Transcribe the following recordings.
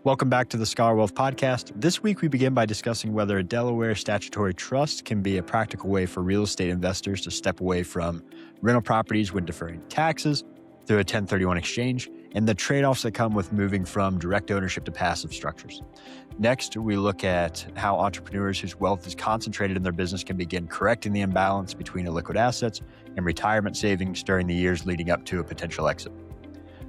Welcome back to the Scholar Wealth Podcast. This week, we begin by discussing whether a Delaware Statutory Trust can be a practical way for real estate investors to step away from rental properties when deferring taxes through a 1031 exchange and the trade-offs that come with moving from direct ownership to passive structures. Next, we look at how entrepreneurs whose wealth is concentrated in their business can begin correcting the imbalance between illiquid assets and retirement savings during the years leading up to a potential exit.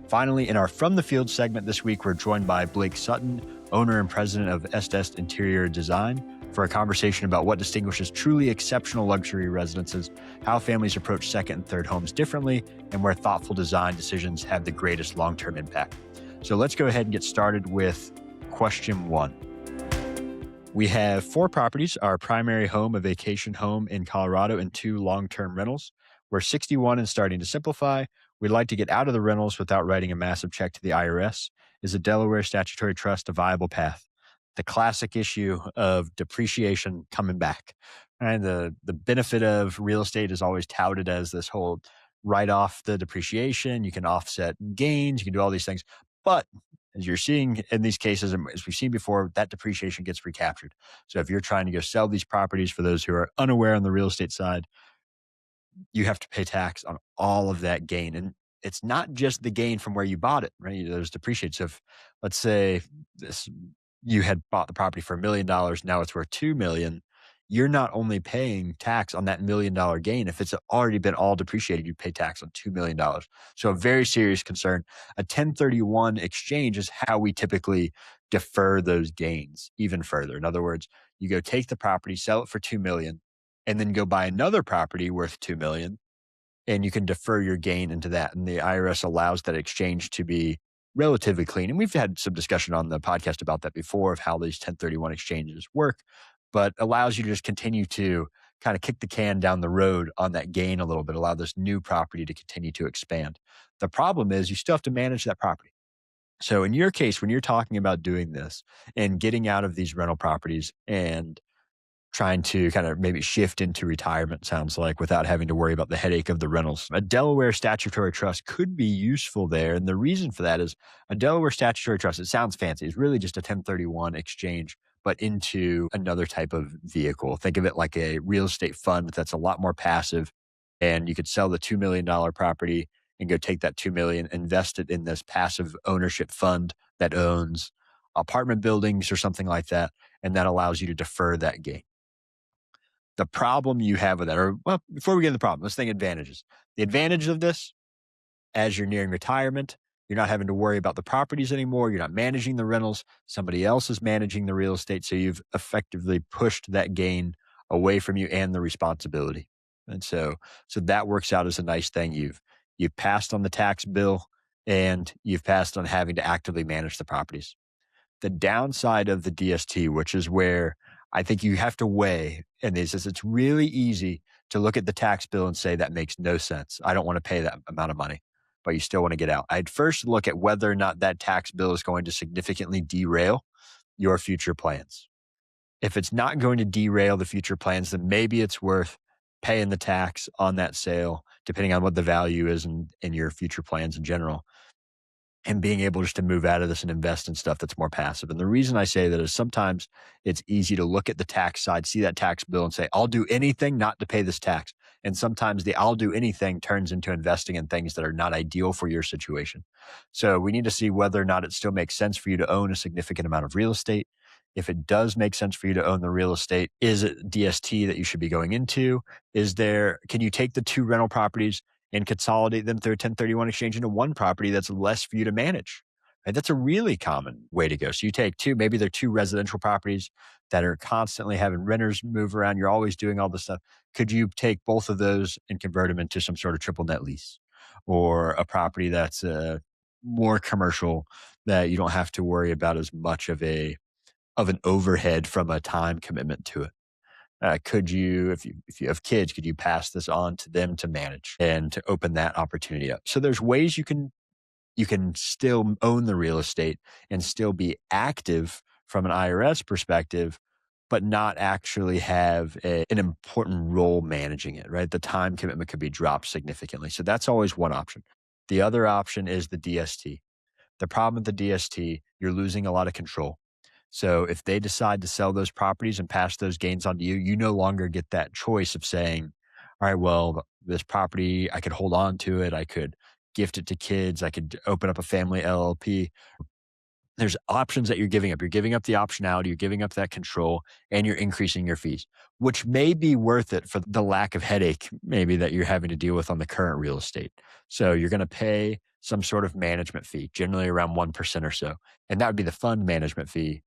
Finally, in our From the Field segment this week, we're joined by Blake Sutton, owner and president of Estes Interior Design, for a conversation about what distinguishes truly exceptional luxury residences, how families approach second and third homes differently, and where thoughtful design decisions have the greatest long-term impact. So let's go ahead and get started with question one. We have 4 properties, our primary home, a vacation home in Colorado, and 2 long-term rentals. We're 61 and starting to simplify. We'd like to get out of the rentals without writing a massive check to the IRS. Is a Delaware Statutory Trust a viable path? The classic issue of depreciation coming back. And the benefit of real estate is always touted as this whole write off the depreciation. You can offset gains. You can do all these things. But as you're seeing in these cases, and as we've seen before, that depreciation gets recaptured. So if you're trying to go sell these properties, for those who are unaware on the real estate side, you have to pay tax on all of that gain. And it's not just the gain from where you bought it, right? There's depreciation. So if, let's say you had bought the property for $1 million, now it's worth $2 million. You're not only paying tax on that $1 million gain. If it's already been all depreciated, you pay tax on $2 million. So a very serious concern. A 1031 exchange is how we typically defer those gains even further. In other words, you go take the property, sell it for $2 million, and then go buy another property worth $2 million, and you can defer your gain into that. And the IRS allows that exchange to be relatively clean. And we've had some discussion on the podcast about that before, of how these 1031 exchanges work, but allows you to just continue to kind of kick the can down the road on that gain a little bit, allow this new property to continue to expand. The problem is you still have to manage that property. So in your case, when you're talking about doing this and getting out of these rental properties and trying to kind of maybe shift into retirement, sounds like, without having to worry about the headache of the rentals, a Delaware Statutory Trust could be useful there. And the reason for that is a Delaware Statutory Trust, it sounds fancy. It's really just a 1031 exchange, but into another type of vehicle. Think of it like a real estate fund that's a lot more passive. And you could sell the $2 million property and go take that $2 million, invest it in this passive ownership fund that owns apartment buildings or something like that. And that allows you to defer that gain. The problem you have with that, or well, before we get into the problem, let's think advantages. The advantage of this, as you're nearing retirement, you're not having to worry about the properties anymore. You're not managing the rentals. Somebody else is managing the real estate. So you've effectively pushed that gain away from you and the responsibility. And so that works out as a nice thing. You've passed on the tax bill and you've passed on having to actively manage the properties. The downside of the DST, which is where I think you have to weigh, and this is, it's really easy to look at the tax bill and say that makes no sense. I don't want to pay that amount of money, but you still want to get out. I'd first look at whether or not that tax bill is going to significantly derail your future plans. If it's not going to derail the future plans, then maybe it's worth paying the tax on that sale, depending on what the value is in your future plans in general, and being able just to move out of this and invest in stuff that's more passive. And the reason I say that is sometimes it's easy to look at the tax side, see that tax bill and say, I'll do anything not to pay this tax. And sometimes the I'll do anything turns into investing in things that are not ideal for your situation. So we need to see whether or not it still makes sense for you to own a significant amount of real estate. If it does make sense for you to own the real estate, is it DST that you should be going into? Can you take the 2 rental properties and consolidate them through a 1031 exchange into one property that's less for you to manage? Right? That's a really common way to go. So you take 2, maybe they're 2 residential properties that are constantly having renters move around. You're always doing all this stuff. Could you take both of those and convert them into some sort of triple net lease, or a property that's more commercial, that you don't have to worry about as much of an overhead from a time commitment to it? Could you, if you have kids, could you pass this on to them to manage and to open that opportunity up? So there's ways you can still own the real estate and still be active from an IRS perspective, but not actually have an important role managing it, right? The time commitment could be dropped significantly. So that's always one option. The other option is the DST. The problem with the DST, you're losing a lot of control. So if they decide to sell those properties and pass those gains on to you, you no longer get that choice of saying, all right, well, this property, I could hold on to it. I could gift it to kids. I could open up a family LLP. There's options that you're giving up. You're giving up the optionality, you're giving up that control, and you're increasing your fees, which may be worth it for the lack of headache maybe that you're having to deal with on the current real estate. So you're going to pay some sort of management fee, generally around 1% or so. And that would be the fund management fee.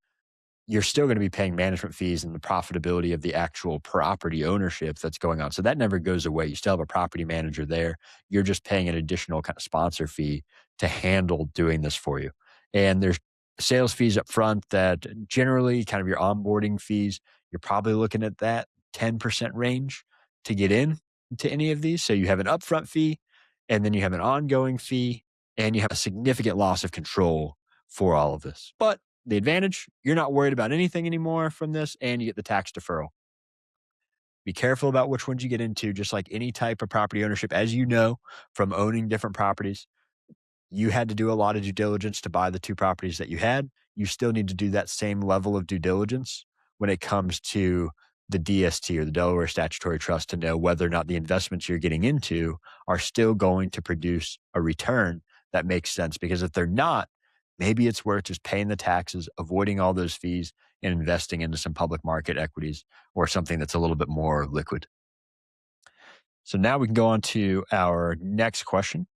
You're still going to be paying management fees and the profitability of the actual property ownership that's going on. So that never goes away. You still have a property manager there. You're just paying an additional kind of sponsor fee to handle doing this for you. And there's sales fees up front that generally kind of your onboarding fees, you're probably looking at that 10% range to get in to any of these. So you have an upfront fee and then you have an ongoing fee and you have a significant loss of control for all of this. But the advantage, you're not worried about anything anymore from this, and you get the tax deferral. Be careful about which ones you get into, just like any type of property ownership. As you know from owning different properties, you had to do a lot of due diligence to buy the two properties that you had. You still need to do that same level of due diligence when it comes to the DST or the Delaware Statutory Trust to know whether or not the investments you're getting into are still going to produce a return that makes sense. Because if they're not, maybe it's worth just paying the taxes, avoiding all those fees, and investing into some public market equities or something that's a little bit more liquid. So now we can go on to our next question.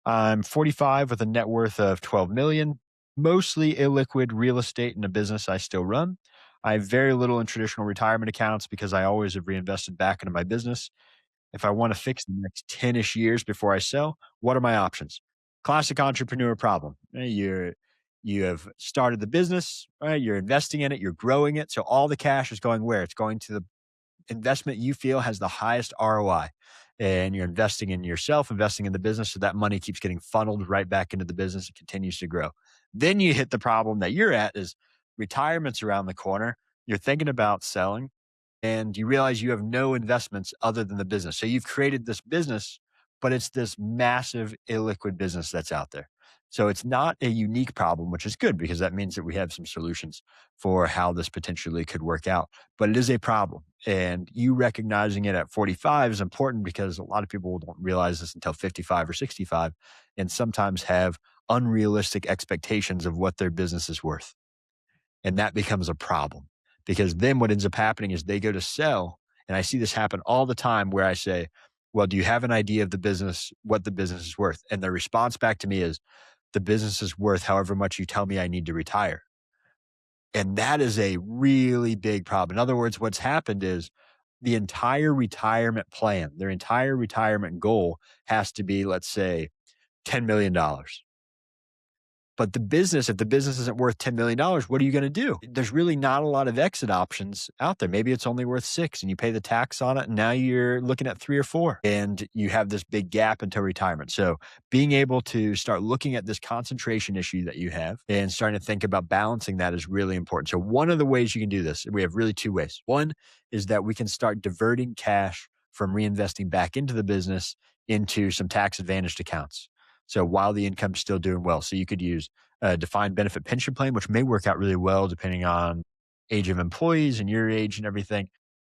I'm 45 with a net worth of 12 million, mostly illiquid real estate in a business I still run. I have very little in traditional retirement accounts because I always have reinvested back into my business. If I want to fix the next 10-ish years before I sell, what are my options? Classic entrepreneur problem. You have started the business, right? You're investing in it, you're growing it. So all the cash is going where? It's going to the investment you feel has the highest ROI. And you're investing in yourself, investing in the business. So that money keeps getting funneled right back into the business. It continues to grow. Then you hit the problem that you're at is retirement's around the corner. You're thinking about selling and you realize you have no investments other than the business. So you've created this business, but it's this massive illiquid business that's out there. So it's not a unique problem, which is good because that means that we have some solutions for how this potentially could work out. But it is a problem. And you recognizing it at 45 is important because a lot of people don't realize this until 55 or 65 and sometimes have unrealistic expectations of what their business is worth. And that becomes a problem because then what ends up happening is they go to sell. And I see this happen all the time where I say, well, do you have an idea of the business, what the business is worth? And the response back to me is, the business is worth however much you tell me I need to retire. And that is a really big problem. In other words, what's happened is the entire retirement plan, their entire retirement goal has to be, let's say, $10 million. But the business, if the business isn't worth $10 million, what are you going to do? There's really not a lot of exit options out there. Maybe it's only worth six and you pay the tax on it. And now you're looking at three or four and you have this big gap until retirement. So being able to start looking at this concentration issue that you have and starting to think about balancing that is really important. So one of the ways you can do this, we have really two ways. One is that we can start diverting cash from reinvesting back into the business into some tax advantaged accounts. So while the income's still doing well, so you could use a defined benefit pension plan, which may work out really well depending on age of employees and your age and everything.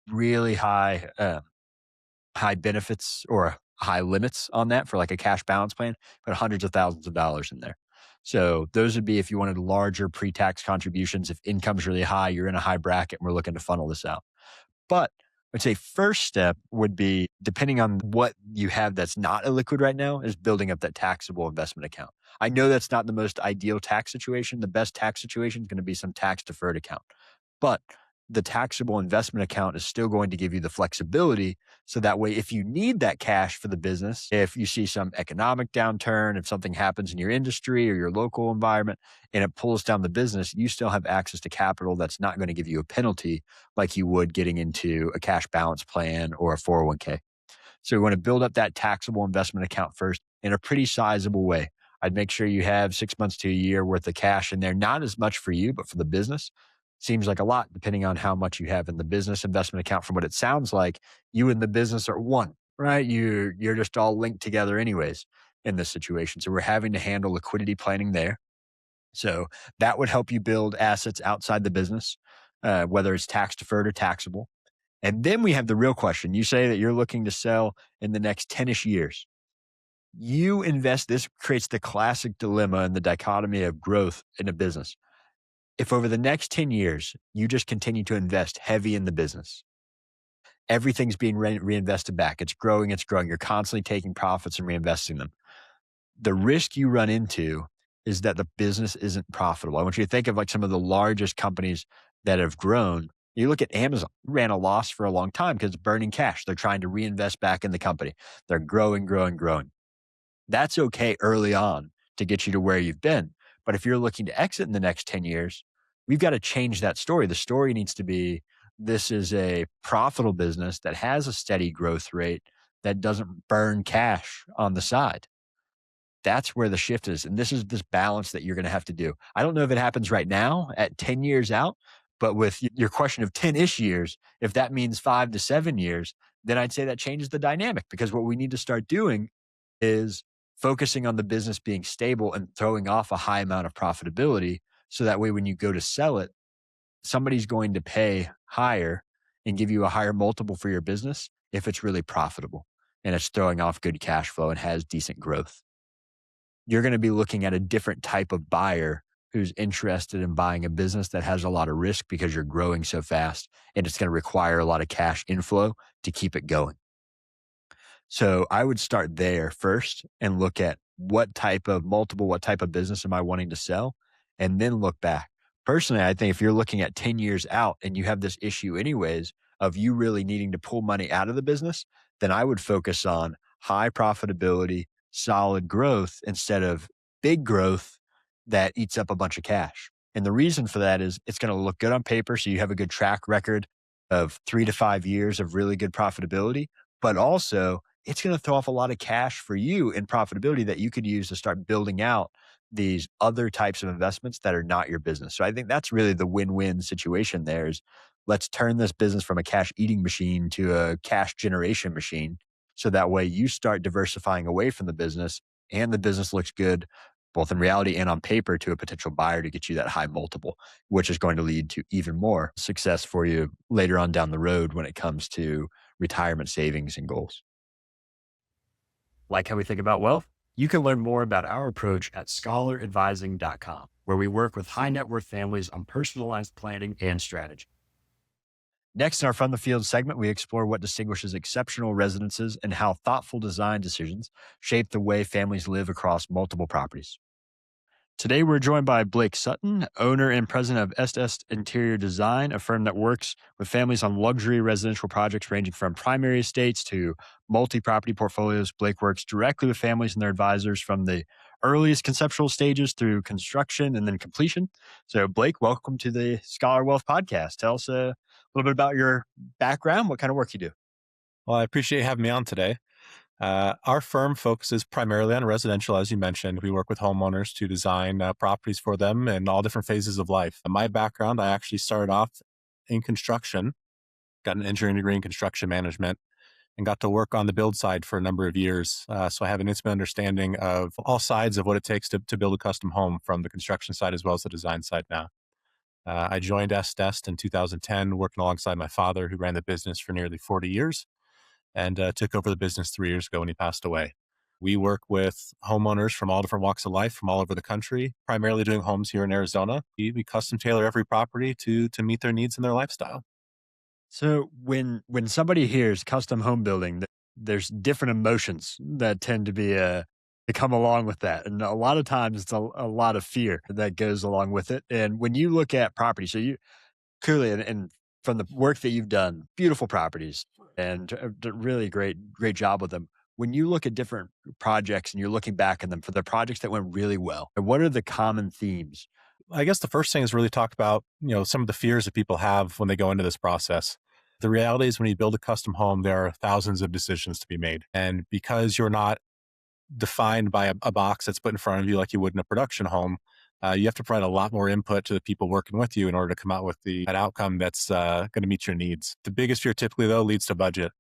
Really high benefits or high limits on that for like a cash balance plan, but hundreds of thousands of dollars in there. So those would be if you wanted larger pre-tax contributions. If income's really high, you're in a high bracket, and we're looking to funnel this out. But I'd say first step would be, depending on what you have that's not illiquid right now, is building up that taxable investment account. I know that's not the most ideal tax situation. The best tax situation is going to be some tax deferred account. But the taxable investment account is still going to give you the flexibility. So that way, if you need that cash for the business, if you see some economic downturn, if something happens in your industry or your local environment and it pulls down the business, you still have access to capital that's not going to give you a penalty like you would getting into a cash balance plan or a 401k. So we want to build up that taxable investment account first in a pretty sizable way. I'd make sure you have 6 months to a year worth of cash in there, not as much for you, but for the business. Seems like a lot depending on how much you have in the business investment account. From what it sounds like, you and the business are one, right? You're just all linked together anyways. in this situation. So we're having to handle liquidity planning there. So that would help you build assets outside the business, whether it's tax deferred or taxable. And then we have the real question. You say that you're looking to sell in the next 10-ish years. You invest, this creates the classic dilemma and the dichotomy of growth in a business. If over the next 10 years, you just continue to invest heavy in the business, everything's being reinvested back. It's growing, it's growing. You're constantly taking profits and reinvesting them. The risk you run into is that the business isn't profitable. I want you to think of like some of the largest companies that have grown. You look at Amazon, ran a loss for a long time because it's burning cash. They're trying to reinvest back in the company. They're growing, growing, growing. That's okay early on to get you to where you've been. But if you're looking to exit in the next 10 years, we've got to change that story. The story needs to be this is a profitable business that has a steady growth rate that doesn't burn cash on the side. That's where the shift is. And this is this balance that you're going to have to do. I don't know if it happens right now at 10 years out, but with your question of 10-ish years, if that means 5 to 7 years, then I'd say that changes the dynamic because what we need to start doing is focusing on the business being stable and throwing off a high amount of profitability. So that way, when you go to sell it, somebody's going to pay higher and give you a higher multiple for your business if it's really profitable and it's throwing off good cash flow and has decent growth. You're going to be looking at a different type of buyer who's interested in buying a business that has a lot of risk because you're growing so fast and it's going to require a lot of cash inflow to keep it going. So I would start there first and look at what type of multiple, what type of business am I wanting to sell, and then look back. Personally, I think if you're looking at 10 years out and you have this issue anyways of you really needing to pull money out of the business, then I would focus on high profitability, solid growth instead of big growth that eats up a bunch of cash. And the reason for that is it's going to look good on paper. So you have a good track record of 3 to 5 years of really good profitability, but also it's going to throw off a lot of cash for you in profitability that you could use to start building out these other types of investments that are not your business. So I think that's really the win-win situation there is let's turn this business from a cash eating machine to a cash generation machine. So that way you start diversifying away from the business and the business looks good, both in reality and on paper to a potential buyer to get you that high multiple, which is going to lead to even more success for you later on down the road when it comes to retirement savings and goals. Like how we think about wealth? You can learn more about our approach at scholaradvising.com, where we work with high net worth families on personalized planning and strategy. Next, in our From the Field segment, we explore what distinguishes exceptional residences and how thoughtful design decisions shape the way families live across multiple properties. Today, we're joined by Blake Sutton, owner and president of SS Interior Design, a firm that works with families on luxury residential projects ranging from primary estates to multi-property portfolios. Blake works directly with families and their advisors from the earliest conceptual stages through construction and then completion. So, Blake, welcome to the Scholar Wealth Podcast. Tell us a little bit about your background, what kind of work you do. Well, I appreciate you having me on today. Our firm focuses primarily on residential, as you mentioned. We work with homeowners to design properties for them in all different phases of life. My background, I actually started off in construction, got an engineering degree in construction management, and got to work on the build side for a number of years. So I have an intimate understanding of all sides of what it takes to build a custom home, from the construction side as well as the design side now. I joined Estest in 2010, working alongside my father, who ran the business for nearly 40 years. And took over the business 3 years ago when he passed away. We work with homeowners from all different walks of life from all over the country, primarily doing homes here in Arizona. We custom tailor every property to meet their needs and their lifestyle. So when somebody hears custom home building, there's different emotions that tend to be to come along with that, and a lot of times it's a lot of fear that goes along with it. And when you look at property, so you clearly and from the work that you've done, beautiful properties and really great job with them. When you look at different projects and you're looking back at them for the projects that went really well, what are the common themes? I guess the first thing is really talk about, some of the fears that people have when they go into this process. The reality is when you build a custom home, there are thousands of decisions to be made. And because you're not defined by a box that's put in front of you like you would in a production home, you have to provide a lot more input to the people working with you in order to come out with an outcome that's going to meet your needs. The biggest fear typically, though, leads to budget.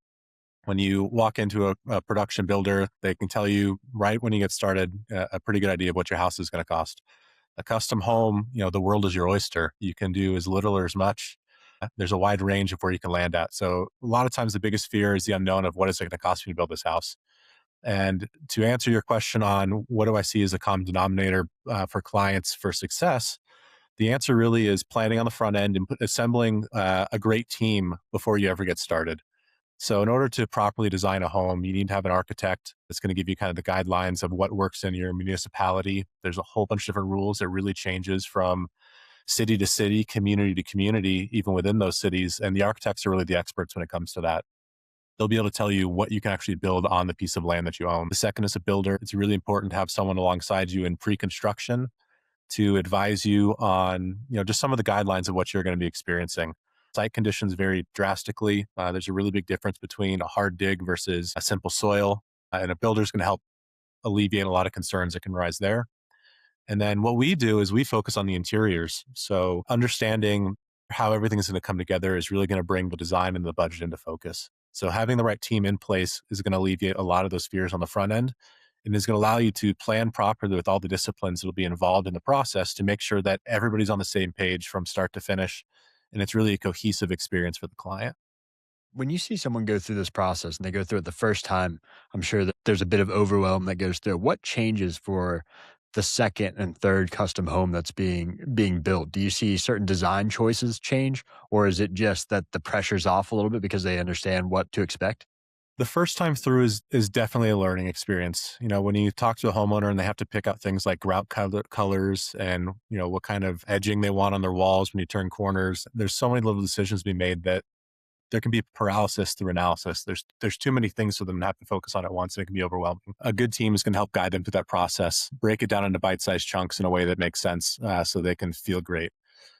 When you walk into a production builder, they can tell you right when you get started a pretty good idea of what your house is going to cost. A custom home, the world is your oyster. You can do as little or as much. There's a wide range of where you can land at. So a lot of times the biggest fear is the unknown of what is it going to cost me to build this house. And to answer your question on what do I see as a common denominator for clients for success, the answer really is planning on the front end and assembling a great team before you ever get started. So in order to properly design a home, you need to have an architect that's going to give you kind of the guidelines of what works in your municipality. There's a whole bunch of different rules that really changes from city to city, community to community, even within those cities. And the architects are really the experts when it comes to that. They'll be able to tell you what you can actually build on the piece of land that you own. The second, as a builder, it's really important to have someone alongside you in pre-construction to advise you on, just some of the guidelines of what you're going to be experiencing. Site conditions vary drastically. There's a really big difference between a hard dig versus a simple soil, and a builder is going to help alleviate a lot of concerns that can rise there. And then what we do is we focus on the interiors. So understanding how everything is going to come together is really going to bring the design and the budget into focus. So having the right team in place is going to alleviate a lot of those fears on the front end and is going to allow you to plan properly with all the disciplines that will be involved in the process to make sure that everybody's on the same page from start to finish. And it's really a cohesive experience for the client. When you see someone go through this process and they go through it the first time, I'm sure that there's a bit of overwhelm that goes through. What changes for the second and third custom home that's being built? Do you see certain design choices change, or is it just that the pressure's off a little bit because they understand what to expect? The first time through is definitely a learning experience. When you talk to a homeowner and they have to pick out things like grout colors and, what kind of edging they want on their walls when you turn corners, there's so many little decisions to be made that there can be paralysis through analysis. There's too many things for them to have to focus on at once, and it can be overwhelming. A good team is going to help guide them through that process, break it down into bite-sized chunks in a way that makes sense, so they can feel great.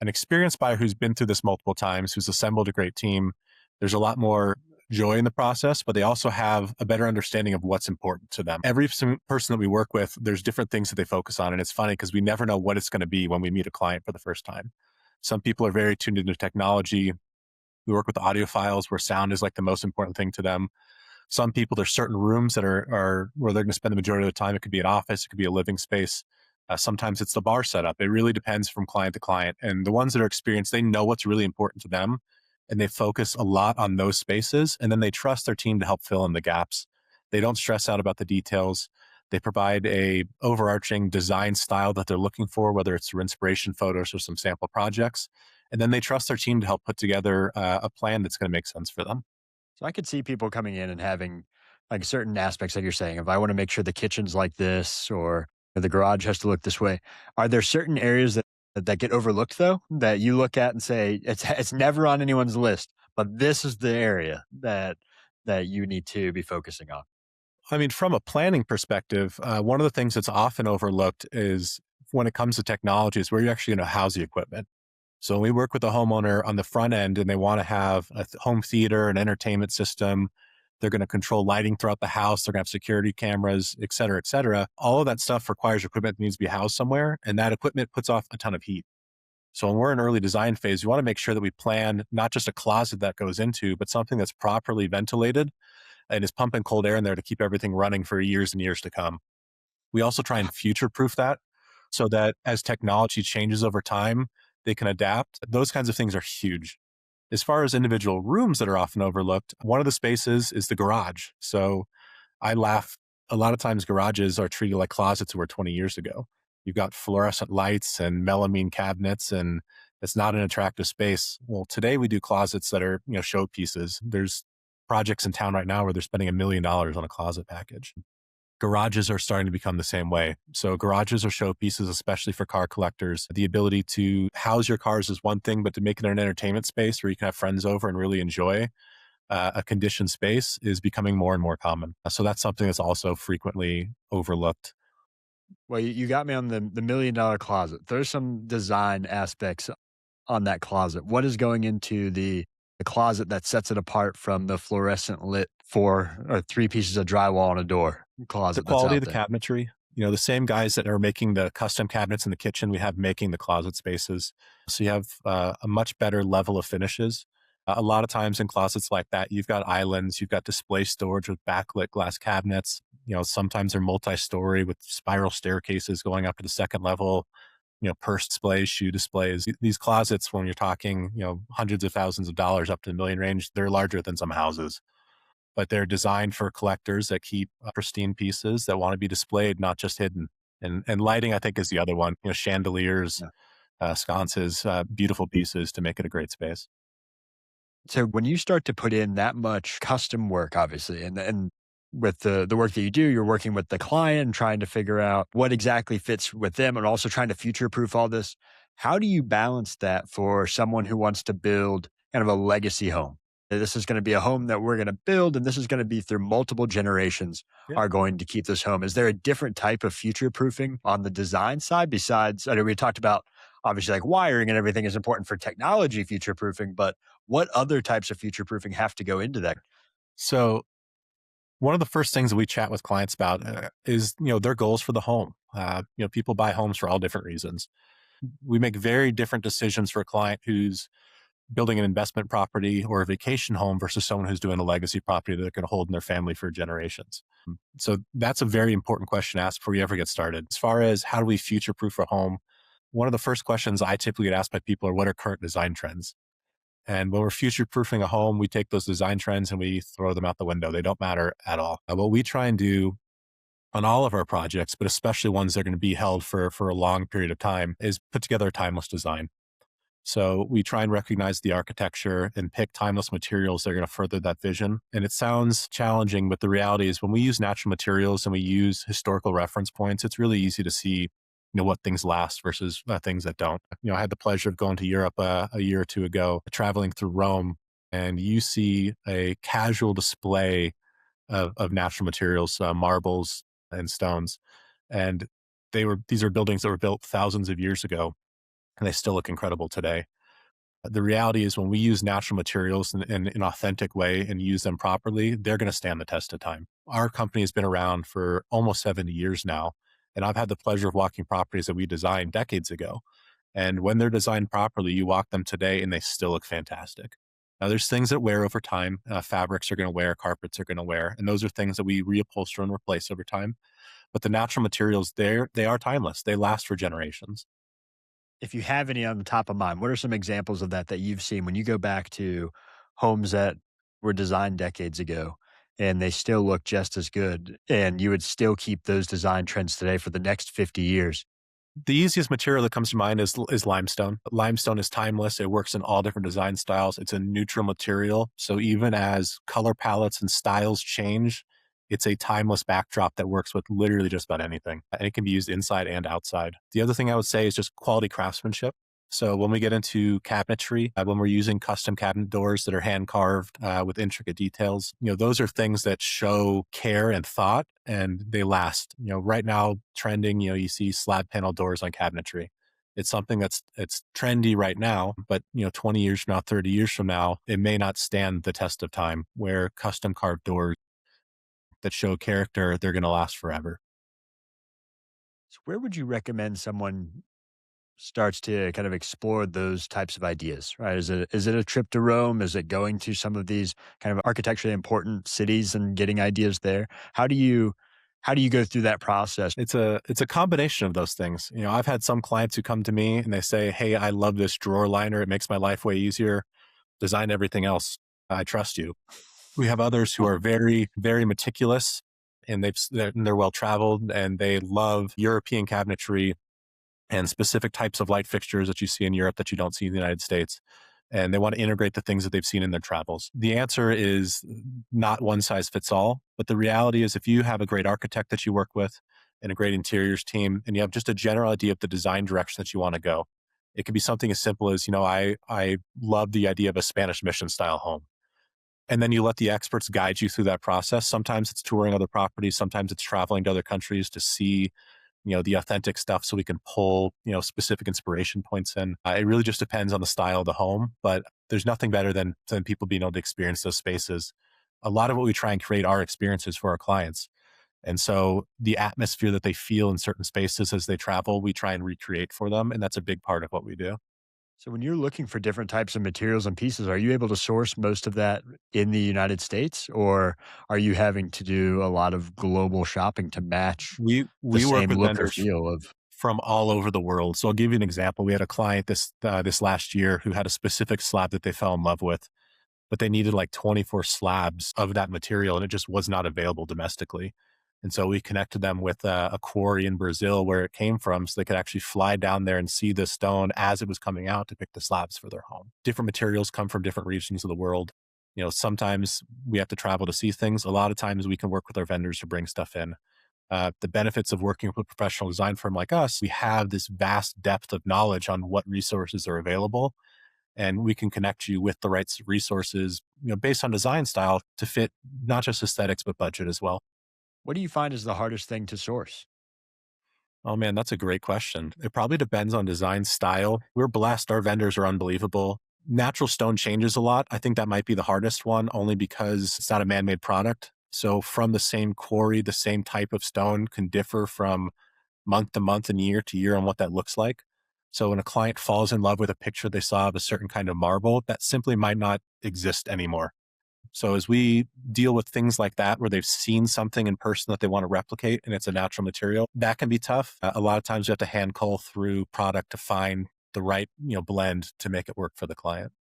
An experienced buyer who's been through this multiple times, who's assembled a great team, there's a lot more joy in the process, but they also have a better understanding of what's important to them. Every person that we work with, there's different things that they focus on. And it's funny because we never know what it's going to be when we meet a client for the first time. Some people are very tuned into technology. We work with audiophiles where sound is like the most important thing to them. Some people, there's certain rooms that are where they're going to spend the majority of the time. It could be an office, it could be a living space. Sometimes it's the bar setup. It really depends from client to client. And the ones that are experienced, they know what's really important to them, and they focus a lot on those spaces. And then they trust their team to help fill in the gaps. They don't stress out about the details. They provide a overarching design style that they're looking for, whether it's through inspiration photos or some sample projects. And then they trust their team to help put together a plan that's going to make sense for them. So I could see people coming in and having like certain aspects, like you're saying, if I want to make sure the kitchen's like this or the garage has to look this way. Are there certain areas that get overlooked though, that you look at and say it's never on anyone's list, but this is the area that you need to be focusing on? I mean, from a planning perspective, one of the things that's often overlooked is when it comes to technology is where you're actually going to house the equipment. So when we work with a homeowner on the front end and they want to have a home theater, an entertainment system, they're going to control lighting throughout the house, they're going to have security cameras, et cetera, et cetera. All of that stuff requires equipment that needs to be housed somewhere, and that equipment puts off a ton of heat. So when we're in early design phase, we want to make sure that we plan not just a closet that goes into, but something that's properly ventilated and is pumping cold air in there to keep everything running for years and years to come. We also try and future proof that so that as technology changes over time, they can adapt. Those kinds of things are huge. As far as individual rooms that are often overlooked, one of the spaces is the garage. So I laugh. A lot of times garages are treated like closets were 20 years ago. You've got fluorescent lights and melamine cabinets, and it's not an attractive space. Well, today we do closets that are, showpieces. There's projects in town right now where they're spending $1 million on a closet package. Garages are starting to become the same way. So garages are showpieces, especially for car collectors. The ability to house your cars is one thing, but to make it an entertainment space where you can have friends over and really enjoy a conditioned space is becoming more and more common. So that's something that's also frequently overlooked. Well, you got me on the $1 million closet. There's some design aspects on that closet. What is going into the closet that sets it apart from the fluorescent lit 4 or 3 pieces of drywall and a door The closet that's quality of out the there? cabinetry, the same guys that are making the custom cabinets in the kitchen, we have making the closet spaces. So you have a much better level of finishes. A lot of times in closets like that, you've got islands, you've got display storage with backlit glass cabinets. Sometimes they're multi-story with spiral staircases going up to the second level, purse displays, shoe displays. These closets, when you're talking, hundreds of thousands of dollars up to the million range, they're larger than some houses. But they're designed for collectors that keep pristine pieces that want to be displayed, not just hidden. And lighting, I think, is the other one. Chandeliers, sconces, beautiful pieces to make it a great space. So when you start to put in that much custom work, obviously, and with the work that you do, you're working with the client and trying to figure out what exactly fits with them and also trying to future proof all this. How do you balance that for someone who wants to build kind of a legacy home? This is going to be a home that we're going to build, and this is going to be through multiple generations Yeah. are going to keep this home. Is there a different type of future proofing on the design side besides, I know we talked about obviously like wiring and everything is important for technology future proofing, but what other types of future proofing have to go into that? So one of the first things that we chat with clients about is their goals for the home. People buy homes for all different reasons. We make very different decisions for a client who's building an investment property or a vacation home versus someone who's doing a legacy property that they're going to hold in their family for generations. So that's a very important question to ask before you ever get started. As far as how do we future proof a home, one of the first questions I typically get asked by people are what are current design trends? And when we're future proofing a home, we take those design trends and we throw them out the window. They don't matter at all. What we try and do on all of our projects, but especially ones that are going to be held for a long period of time, is put together a timeless design. So we try and recognize the architecture and pick timeless materials that are going to further that vision. And it sounds challenging, but the reality is when we use natural materials and we use historical reference points, it's really easy to see what things last versus things that don't. I had the pleasure of going to Europe a year or two ago, traveling through Rome, and you see a casual display of natural materials, marbles and stones. And these are buildings that were built thousands of years ago, and they still look incredible today. The reality is when we use natural materials in an authentic way and use them properly, they're going to stand the test of time. Our company has been around for almost 70 years now, and I've had the pleasure of walking properties that we designed decades ago. And when they're designed properly, you walk them today and they still look fantastic. Now, there's things that wear over time. Fabrics are going to wear, carpets are going to wear, and those are things that we reupholster and replace over time. But the natural materials, they are timeless. They last for generations. If you have any on the top of mind, what are some examples of that that you've seen when you go back to homes that were designed decades ago and they still look just as good and you would still keep those design trends today for the next 50 years? The easiest material that comes to mind is limestone. Limestone is timeless. It works in all different design styles. It's a neutral material. So even as color palettes and styles change, it's a timeless backdrop that works with literally just about anything. And it can be used inside and outside. The other thing I would say is just quality craftsmanship. So when we get into cabinetry, when we're using custom cabinet doors that are hand carved with intricate details, those are things that show care and thought, and they last. Right now trending, you see slab panel doors on cabinetry. It's something it's trendy right now, but 20 years from now, 30 years from now, it may not stand the test of time. Where custom carved doors that show character, they're going to last forever. So where would you recommend someone starts to kind of explore those types of ideas, right? Is it a trip to Rome? Is it going to some of these kind of architecturally important cities and getting ideas there? How do you go through that process? It's a combination of those things. I've had some clients who come to me and they say, "Hey, I love this drawer liner. It makes my life way easier. Design everything else. I trust you." We have others who are very, very meticulous and they're well traveled and they love European cabinetry and specific types of light fixtures that you see in Europe that you don't see in the United States. And they want to integrate the things that they've seen in their travels. The answer is not one size fits all, but the reality is if you have a great architect that you work with and a great interiors team, and you have just a general idea of the design direction that you want to go, it could be something as simple as, I love the idea of a Spanish mission style home. And then you let the experts guide you through that process. Sometimes it's touring other properties. Sometimes it's traveling to other countries to see the authentic stuff so we can pull, specific inspiration points in. It really just depends on the style of the home, but there's nothing better than people being able to experience those spaces. A lot of what we try and create are experiences for our clients. And so the atmosphere that they feel in certain spaces as they travel, we try and recreate for them. And that's a big part of what we do. So when you're looking for different types of materials and pieces, are you able to source most of that in the United States, or are you having to do a lot of global shopping to match the We work same with look or vendors feel of? from all over the world. So I'll give you an example. We had a client this last year who had a specific slab that they fell in love with, but they needed like 24 slabs of that material, and it just was not available domestically. And so we connected them with a quarry in Brazil where it came from, so they could actually fly down there and see the stone as it was coming out to pick the slabs for their home. Different materials come from different regions of the world. Sometimes we have to travel to see things. A lot of times we can work with our vendors to bring stuff in. The benefits of working with a professional design firm like us, we have this vast depth of knowledge on what resources are available, and we can connect you with the right resources, based on design style to fit not just aesthetics, but budget as well. What do you find is the hardest thing to source? Oh man, that's a great question. It probably depends on design style. We're blessed. Our vendors are unbelievable. Natural stone changes a lot. I think that might be the hardest one only because it's not a man-made product. So from the same quarry, the same type of stone can differ from month to month and year to year on what that looks like. So when a client falls in love with a picture they saw of a certain kind of marble, that simply might not exist anymore. So as we deal with things like that, where they've seen something in person that they want to replicate and it's a natural material, that can be tough. A lot of times you have to hand cull through product to find the right, blend to make it work for the client.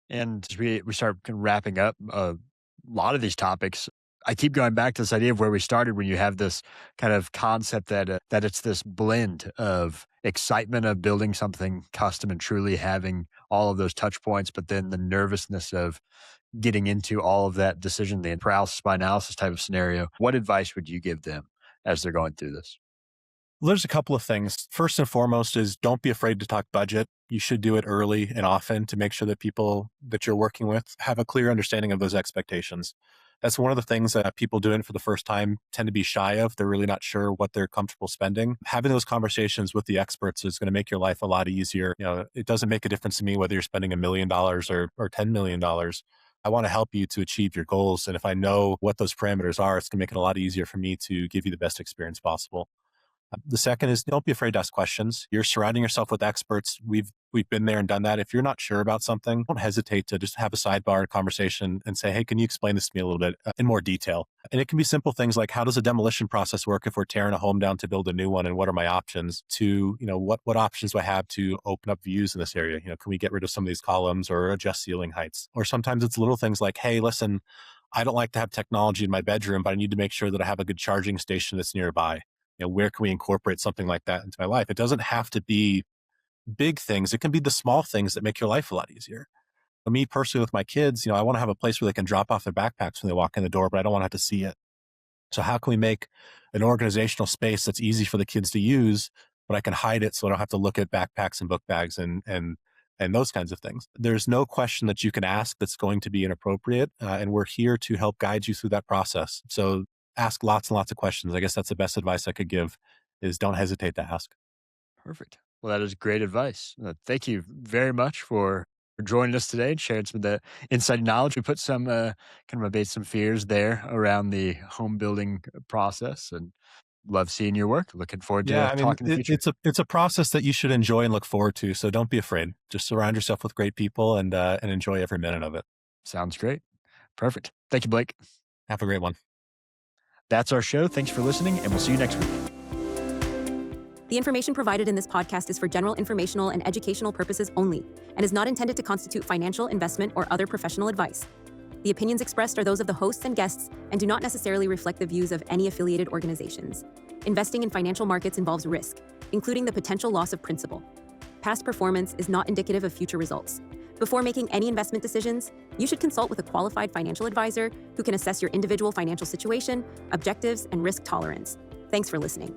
And as we start kind of wrapping up a lot of these topics, I keep going back to this idea of where we started when you have this kind of concept that it's this blend of excitement of building something custom and truly having all of those touch points, but then the nervousness of getting into all of that decision, the paralysis by analysis type of scenario. What advice would you give them as they're going through this? Well, there's a couple of things. First and foremost is don't be afraid to talk budget. You should do it early and often to make sure that people that you're working with have a clear understanding of those expectations. That's one of the things that people doing it for the first time tend to be shy of. They're really not sure what they're comfortable spending. Having those conversations with the experts is going to make your life a lot easier. It doesn't make a difference to me whether you're spending $1 million or $10 million. I want to help you to achieve your goals. And if I know what those parameters are, it's going to make it a lot easier for me to give you the best experience possible. The second is don't be afraid to ask questions. You're surrounding yourself with experts. We've been there and done that. If you're not sure about something, don't hesitate to just have a sidebar conversation and say, hey, can you explain this to me a little bit in more detail? And it can be simple things like, how does a demolition process work if we're tearing a home down to build a new one? And what are my options to, what options do I have to open up views in this area? Can we get rid of some of these columns or adjust ceiling heights? Or sometimes it's little things like, hey, listen, I don't like to have technology in my bedroom, but I need to make sure that I have a good charging station that's nearby. Where can we incorporate something like that into my life? It doesn't have to be big things. It can be the small things that make your life a lot easier. For me personally, with my kids, I want to have a place where they can drop off their backpacks when they walk in the door, but I don't want to have to see it. So how can we make an organizational space that's easy for the kids to use, but I can hide it so I don't have to look at backpacks and book bags and those kinds of things. There's no question that you can ask that's going to be inappropriate, and we're here to help guide you through that process. So ask lots and lots of questions. I guess that's the best advice I could give is don't hesitate to ask. Perfect. Well, that is great advice. Thank you very much for joining us today and sharing some of the inside knowledge. We put some kind of abate some fears there around the home building process, and love seeing your work. Looking forward Yeah, to I mean, talking in the future. it's a process that you should enjoy and look forward to. So don't be afraid. Just surround yourself with great people and enjoy every minute of it. Sounds great. Perfect. Thank you, Blake. Have a great one. That's our show. Thanks for listening, and we'll see you next week. The information provided in this podcast is for general informational and educational purposes only and is not intended to constitute financial, investment, or other professional advice. The opinions expressed are those of the hosts and guests and do not necessarily reflect the views of any affiliated organizations. Investing in financial markets involves risk, including the potential loss of principal. Past performance is not indicative of future results. Before making any investment decisions, you should consult with a qualified financial advisor who can assess your individual financial situation, objectives, and risk tolerance. Thanks for listening.